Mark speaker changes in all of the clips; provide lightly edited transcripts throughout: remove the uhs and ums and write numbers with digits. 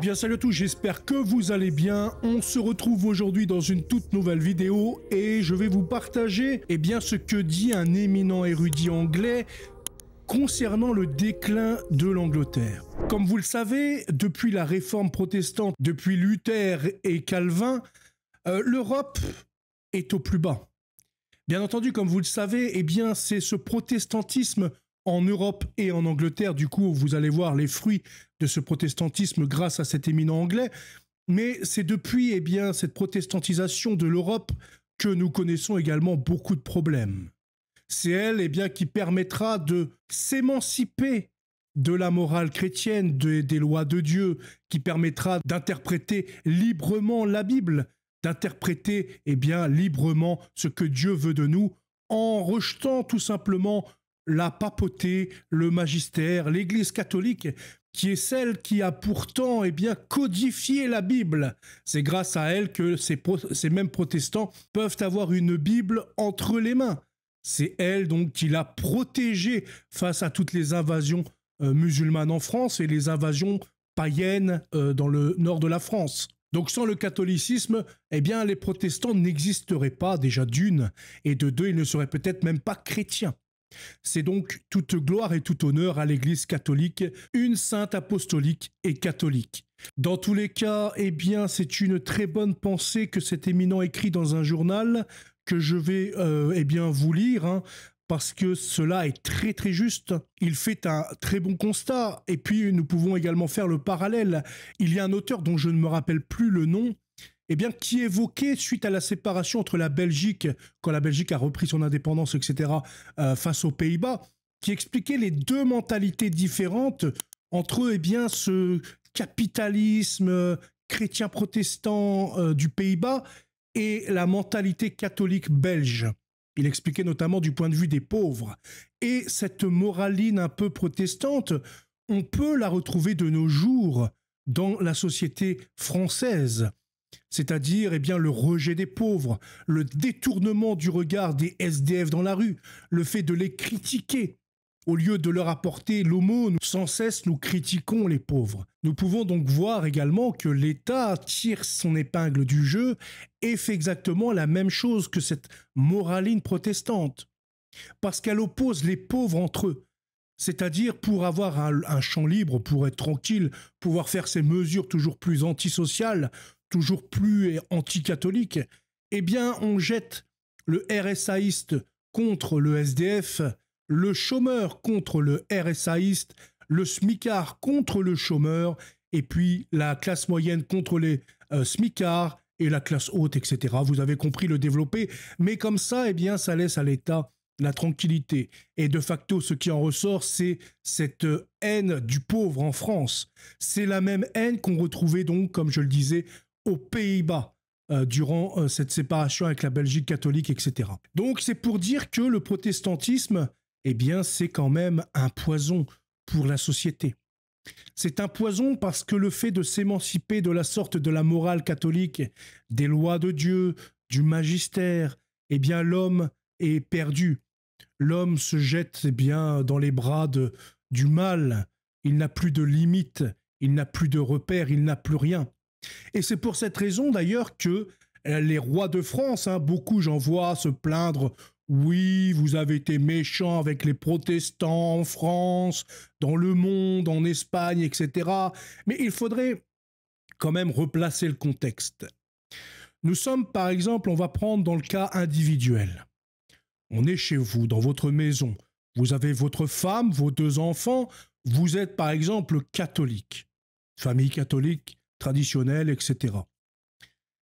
Speaker 1: bien salut à tous, j'espère que vous allez bien. On se retrouve aujourd'hui dans une toute nouvelle vidéo et je vais vous partager ce que dit un éminent érudit anglais concernant le déclin de l'Angleterre. Comme vous le savez, depuis la réforme protestante, depuis Luther et Calvin, l'Europe est au plus bas. Bien entendu, comme vous le savez, c'est ce protestantisme en Europe et en Angleterre. Du coup, vous allez voir les fruits de ce protestantisme grâce à cet éminent anglais. Mais c'est depuis cette protestantisation de l'Europe que nous connaissons également beaucoup de problèmes. C'est elle qui permettra de s'émanciper de la morale chrétienne, des lois de Dieu, qui permettra d'interpréter librement la Bible, d'interpréter librement ce que Dieu veut de nous, en rejetant tout simplement la papauté, le magistère, l'Église catholique, qui est celle qui a pourtant codifié la Bible. C'est grâce à elle que ces mêmes protestants peuvent avoir une Bible entre les mains. C'est elle donc qui l'a protégée face à toutes les invasions musulmanes en France et les invasions païennes dans le nord de la France. Donc sans le catholicisme, les protestants n'existeraient pas déjà d'une, et de deux, ils ne seraient peut-être même pas chrétiens. C'est donc toute gloire et tout honneur à l'Église catholique, une sainte apostolique et catholique. Dans tous les cas, c'est une très bonne pensée que cet éminent écrit dans un journal que je vais vous lire, parce que cela est très très juste. Il fait un très bon constat, et puis nous pouvons également faire le parallèle. Il y a un auteur dont je ne me rappelle plus le nom, qui évoquait, suite à la séparation entre la Belgique, quand la Belgique a repris son indépendance, etc., face aux Pays-Bas, qui expliquait les deux mentalités différentes entre ce capitalisme chrétien protestant du Pays-Bas et la mentalité catholique belge. Il expliquait notamment du point de vue des pauvres. Et cette moraline un peu protestante, on peut la retrouver de nos jours dans la société française. C'est-à-dire le rejet des pauvres, le détournement du regard des SDF dans la rue, le fait de les critiquer. Au lieu de leur apporter l'aumône, sans cesse nous critiquons les pauvres. Nous pouvons donc voir également que l'État tire son épingle du jeu et fait exactement la même chose que cette moraline protestante. Parce qu'elle oppose les pauvres entre eux. C'est-à-dire pour avoir un champ libre, pour être tranquille, pouvoir faire ces mesures toujours plus antisociales, toujours plus anti-catholiques, on jette le RSAiste contre le SDF, le chômeur contre le RSAiste, le smicard contre le chômeur, et puis la classe moyenne contre les smicards et la classe haute, etc. Vous avez compris le développer, mais comme ça, ça laisse à l'État la tranquillité. Et de facto, ce qui en ressort, c'est cette haine du pauvre en France. C'est la même haine qu'on retrouvait donc, comme je le disais, aux Pays-Bas, durant cette séparation avec la Belgique catholique, etc. Donc c'est pour dire que le protestantisme, c'est quand même un poison pour la société. C'est un poison parce que le fait de s'émanciper de la sorte de la morale catholique, des lois de Dieu, du magistère, l'homme est perdu. L'homme se jette dans les bras du mal. Il n'a plus de limites, il n'a plus de repères, il n'a plus rien. Et c'est pour cette raison d'ailleurs que les rois de France, beaucoup j'en vois se plaindre. Oui, vous avez été méchants avec les protestants en France, dans le monde, en Espagne, etc. Mais il faudrait quand même replacer le contexte. Nous sommes, par exemple, on va prendre dans le cas individuel. On est chez vous, dans votre maison. Vous avez votre femme, vos 2 enfants. Vous êtes, par exemple, catholique. Famille catholique, traditionnelle, etc.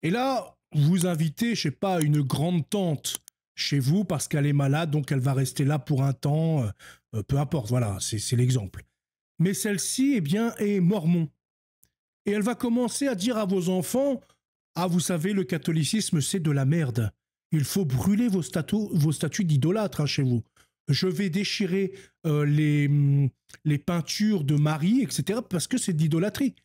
Speaker 1: Et là, vous invitez, je sais pas, une grande tante chez vous parce qu'elle est malade, donc elle va rester là pour un temps, peu importe, voilà, c'est l'exemple. Mais celle-ci, est mormon. Et elle va commencer à dire à vos enfants, « Ah, vous savez, le catholicisme, c'est de la merde. Il faut brûler vos statues d'idolâtres chez vous. Je vais déchirer les peintures de Marie, etc., parce que c'est d'idolâtrie.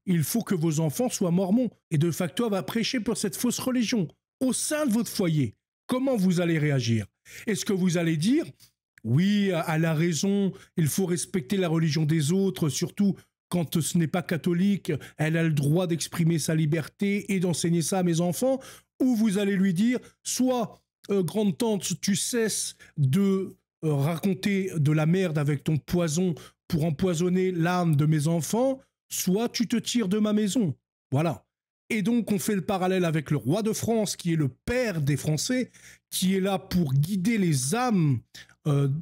Speaker 1: Il faut que vos enfants soient mormons. » Et de facto, elle va prêcher pour cette fausse religion au sein de votre foyer. Comment vous allez réagir? Est-ce que vous allez dire « Oui, elle a raison, il faut respecter la religion des autres, surtout quand ce n'est pas catholique, elle a le droit d'exprimer sa liberté et d'enseigner ça à mes enfants, ou vous allez lui dire, soit grande tante, tu cesses de raconter de la merde avec ton poison pour empoisonner l'âme de mes enfants, soit tu te tires de ma maison. Voilà. Et donc, on fait le parallèle avec le roi de France, qui est le père des Français, qui est là pour guider les âmes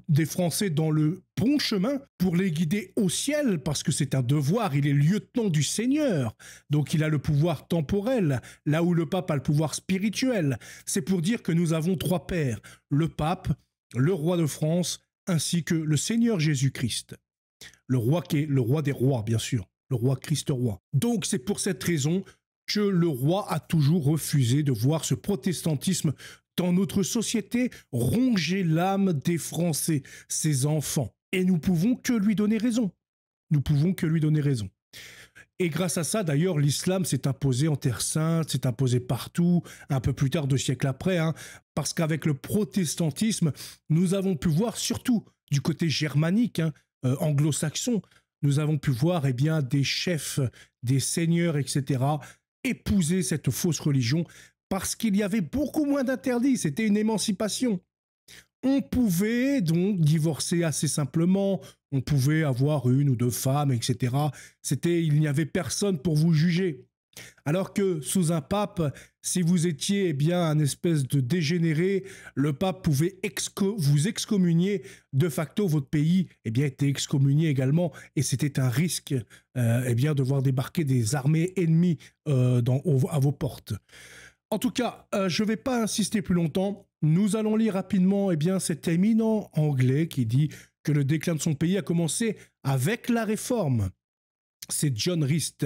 Speaker 1: des Français dans le bon chemin, pour les guider au ciel, parce que c'est un devoir, il est lieutenant du Seigneur, donc il a le pouvoir temporel, là où le pape a le pouvoir spirituel. C'est pour dire que nous avons trois pères, le pape, le roi de France, ainsi que le Seigneur Jésus-Christ. Le roi qui est le roi des rois, bien sûr, le roi Christ-roi. Donc c'est pour cette raison que le roi a toujours refusé de voir ce protestantisme dans notre société ronger l'âme des Français, ses enfants. Et nous pouvons que lui donner raison. Nous pouvons que lui donner raison. Et grâce à ça, d'ailleurs, l'islam s'est imposé en Terre Sainte, s'est imposé partout, un peu plus tard, 2 siècles après, parce qu'avec le protestantisme, nous avons pu voir, surtout du côté germanique, anglo-saxon, nous avons pu voir des chefs, des seigneurs, etc., épouser cette fausse religion parce qu'il y avait beaucoup moins d'interdits, c'était une émancipation. On pouvait donc divorcer assez simplement, on pouvait avoir 1 ou 2 femmes, etc. Il n'y avait personne pour vous juger. Alors que sous un pape, si vous étiez un espèce de dégénéré, le pape pouvait vous excommunier. De facto, votre pays était excommunié également et c'était un risque de voir débarquer des armées ennemies à vos portes. En tout cas, je ne vais pas insister plus longtemps. Nous allons lire rapidement cet éminent anglais qui dit que le déclin de son pays a commencé avec la réforme. C'est John Rist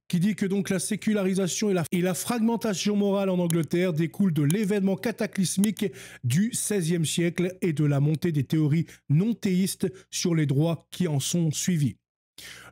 Speaker 1: qui dit que donc la sécularisation et la fragmentation morale en Angleterre découlent de l'événement cataclysmique du XVIe siècle et de la montée des théories non théistes sur les droits qui en sont suivis.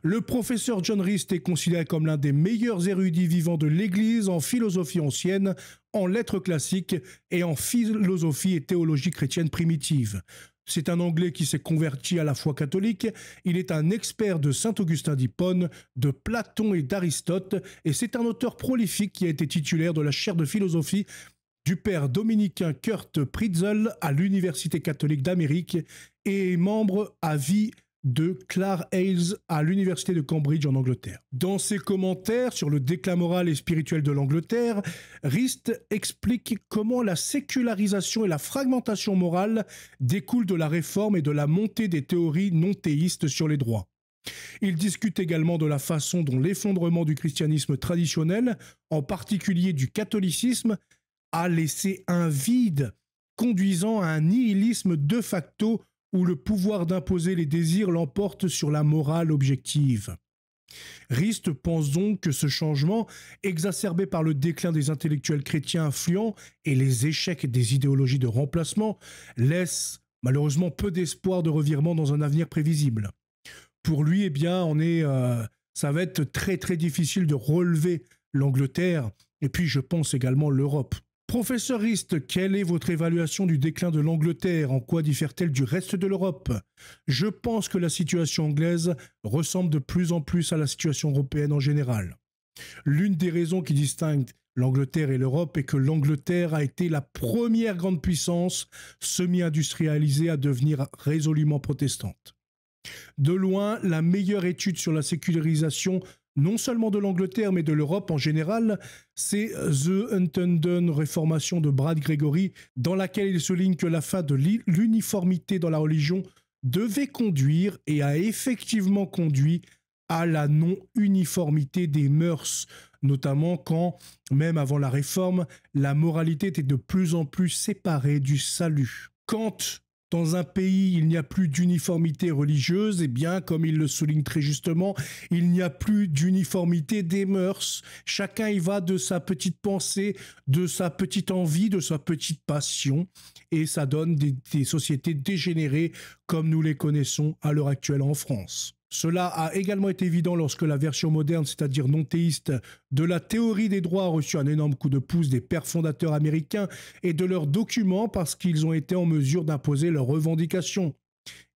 Speaker 1: Le professeur John Rist est considéré comme l'un des meilleurs érudits vivants de l'Église en philosophie ancienne, en lettres classiques et en philosophie et théologie chrétienne primitive. C'est un Anglais qui s'est converti à la foi catholique. Il est un expert de saint Augustin d'Hippone, de Platon et d'Aristote, et c'est un auteur prolifique qui a été titulaire de la chaire de philosophie du père dominicain Kurt Pritzel à l'Université catholique d'Amérique et est membre à vie de Clare Hales à l'Université de Cambridge en Angleterre. Dans ses commentaires sur le déclin moral et spirituel de l'Angleterre, Rist explique comment la sécularisation et la fragmentation morale découlent de la réforme et de la montée des théories non théistes sur les droits. Il discute également de la façon dont l'effondrement du christianisme traditionnel, en particulier du catholicisme, a laissé un vide conduisant à un nihilisme de facto où le pouvoir d'imposer les désirs l'emporte sur la morale objective. Rist pense donc que ce changement, exacerbé par le déclin des intellectuels chrétiens influents et les échecs des idéologies de remplacement, laisse malheureusement peu d'espoir de revirement dans un avenir prévisible. Pour lui, ça va être très très difficile de relever l'Angleterre et puis je pense également l'Europe. Professeur Rist, quelle est votre évaluation du déclin de l'Angleterre? En quoi diffère-t-elle du reste de l'Europe? Je pense que la situation anglaise ressemble de plus en plus à la situation européenne en général. L'une des raisons qui distingue l'Angleterre et l'Europe est que l'Angleterre a été la première grande puissance semi-industrialisée à devenir résolument protestante. De loin, la meilleure étude sur la sécularisation non seulement de l'Angleterre, mais de l'Europe en général, c'est The Huntendon Reformation de Brad Gregory, dans laquelle il souligne que la fin de l'uniformité dans la religion devait conduire et a effectivement conduit à la non-uniformité des mœurs, notamment quand, même avant la réforme, la moralité était de plus en plus séparée du salut. Quand dans un pays, il n'y a plus d'uniformité religieuse, comme il le souligne très justement, il n'y a plus d'uniformité des mœurs. Chacun y va de sa petite pensée, de sa petite envie, de sa petite passion, et ça donne des sociétés dégénérées comme nous les connaissons à l'heure actuelle en France. Cela a également été évident lorsque la version moderne, c'est-à-dire non théiste, de la théorie des droits a reçu un énorme coup de pouce des pères fondateurs américains et de leurs documents parce qu'ils ont été en mesure d'imposer leurs revendications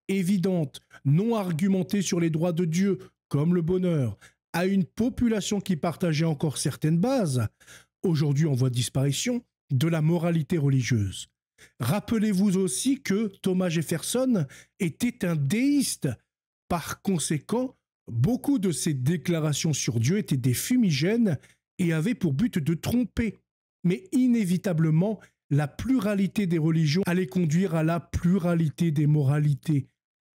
Speaker 1: évidentes, non argumentées sur les droits de Dieu, comme le bonheur, à une population qui partageait encore certaines bases, aujourd'hui en voie de disparition, de la moralité religieuse. Rappelez-vous aussi que Thomas Jefferson était un déiste. Par conséquent, beaucoup de ses déclarations sur Dieu étaient des fumigènes et avaient pour but de tromper. Mais inévitablement, la pluralité des religions allait conduire à la pluralité des moralités,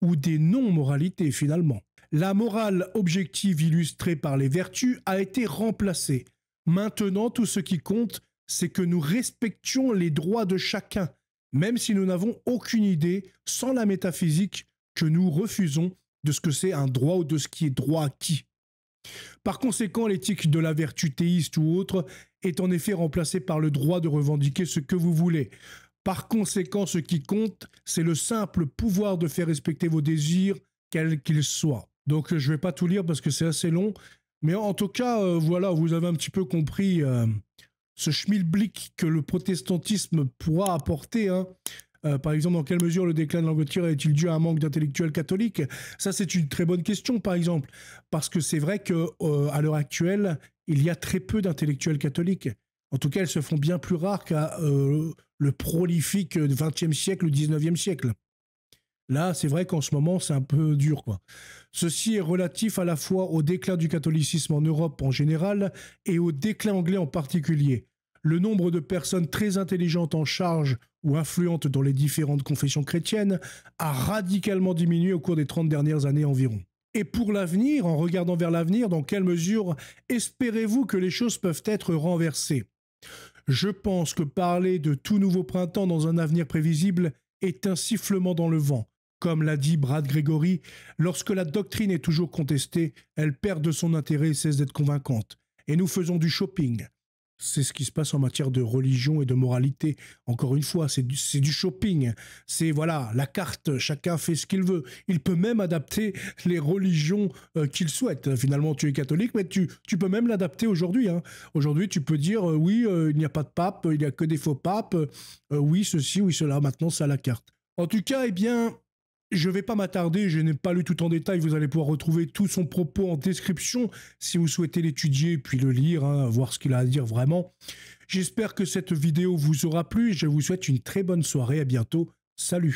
Speaker 1: ou des non-moralités finalement. La morale objective illustrée par les vertus a été remplacée. Maintenant, tout ce qui compte, c'est que nous respections les droits de chacun, même si nous n'avons aucune idée, sans la métaphysique, que nous refusons de ce que c'est un droit ou de ce qui est droit à qui. Par conséquent, l'éthique de la vertu théiste ou autre est en effet remplacée par le droit de revendiquer ce que vous voulez. Par conséquent, ce qui compte, c'est le simple pouvoir de faire respecter vos désirs, quels qu'ils soient. Donc, je ne vais pas tout lire parce que c'est assez long, mais en tout cas, voilà, vous avez un petit peu compris ce schmilblick que le protestantisme pourra apporter, hein. Par exemple, dans quelle mesure le déclin de l'Angleterre est-il dû à un manque d'intellectuels catholiques? Ça, c'est une très bonne question, par exemple, parce que c'est vrai qu'à l'heure actuelle, il y a très peu d'intellectuels catholiques. En tout cas, elles se font bien plus rares qu'à le prolifique XXe siècle ou XIXe siècle. Là, c'est vrai qu'en ce moment, c'est un peu dur, quoi. Ceci est relatif à la fois au déclin du catholicisme en Europe en général et au déclin anglais en particulier. Le nombre de personnes très intelligentes en charge ou influentes dans les différentes confessions chrétiennes a radicalement diminué au cours des 30 dernières années environ. Et pour l'avenir, en regardant vers l'avenir, dans quelle mesure espérez-vous que les choses peuvent être renversées? Je pense que parler de tout nouveau printemps dans un avenir prévisible est un sifflement dans le vent. Comme l'a dit Brad Gregory, lorsque la doctrine est toujours contestée, elle perd de son intérêt et cesse d'être convaincante. Et nous faisons du shopping. C'est ce qui se passe en matière de religion et de moralité. Encore une fois, c'est du shopping. C'est voilà, la carte, chacun fait ce qu'il veut. Il peut même adapter les religions qu'il souhaite. Finalement, tu es catholique, mais tu peux même l'adapter aujourd'hui, hein. Aujourd'hui, tu peux dire oui, il n'y a pas de pape, il n'y a que des faux papes, oui, ceci, oui, cela. Maintenant, c'est à la carte. En tout cas, eh bien, je ne vais pas m'attarder, je n'ai pas lu tout en détail, vous allez pouvoir retrouver tout son propos en description si vous souhaitez l'étudier puis le lire, hein, voir ce qu'il a à dire vraiment. J'espère que cette vidéo vous aura plu et je vous souhaite une très bonne soirée, à bientôt, salut.